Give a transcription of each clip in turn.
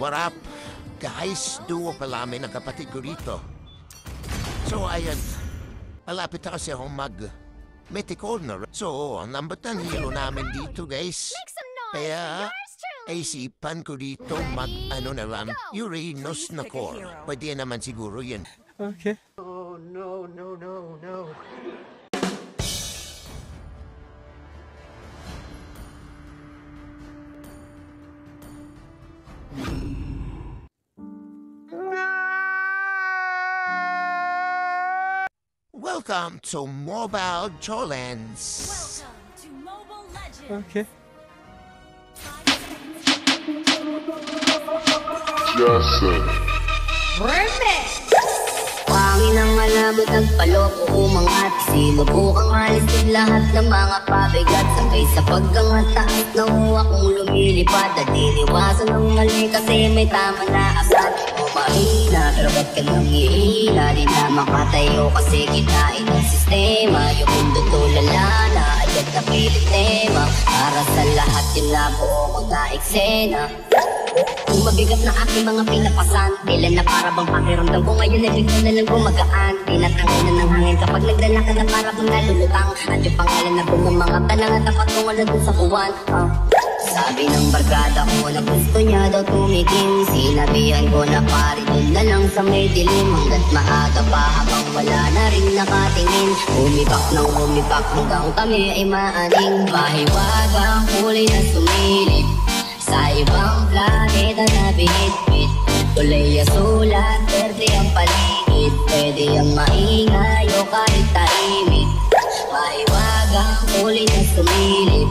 What up? Guys, duo pala kami ng kapatid ko rito. So, ayun. Malapit na kasi akong mag-Mythic Corner. So, ang lambat ng hero namin dito, guys. Kaya, isipan ko dito mag-ano na lang, Uranus na core. Pwede naman siguro yun. Okay. Oh, no, no, no, no. Welcome to Mobile Jolens. Welcome to Mobile Legends. Okay. Pangin ang malabot at paloko umangat. Sinubukang alisin lahat ng mga pabigat. Sabay sa pagkangataas na akong lumilipad. At iniwasan ng mali kasi may tama na asal. Mahina pero ba't ka nang ihina? Di na makatayo kasi kinain ng sistema. Yung mundo tulala na agad na pilit tema. Para sa lahat yun na buo mga eksena. Kung mabigat na aking mga pinapasan, tila na para bang pakiramdam ko ngayon ay bigla na lang gumagaan. Tinatangay na ng hangin kapag nagdala ka na para bang nalulutang. At yung pangalan na bumamangap na lang at tapat ko wala dun sa kuwan. Sabi ng barkada ko na gusto niya daw tumigin. Sinabihan ko na pari dun na lang sa may dilim. Hanggat maaga pa habang wala na rin nakatingin. Umipak hanggang kami ay maaning. Bahiwagang kulay na sumilip sa ibang planeta na binitbit. Kulay sulat, berde ang paligid. Pwede ang maingay o kahit tahimik. Mahiwagang kulay na sumilip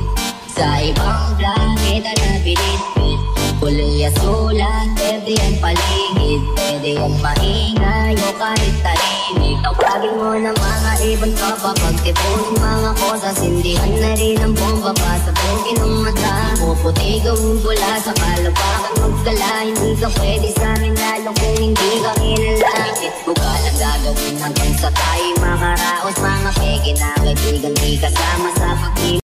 sa ibang planeta na binitbit. Kulay sulat, berde ang paligid. Pwede ang maingay o kahit tahimik. Tawagin mo ng mga ibon ka pa. Pagtipunin mga kosas, sindihan na rin ang bomba pa sa buki ng mata. Puputi gawin pula sa kalawakan magdala. Hindi ka pwede sa amin lalo kung hindi ka kilala. Isit mo ka lang gagawin hanggang sa tayo makaraos. Mga peke na kaibigan di kasama sa pag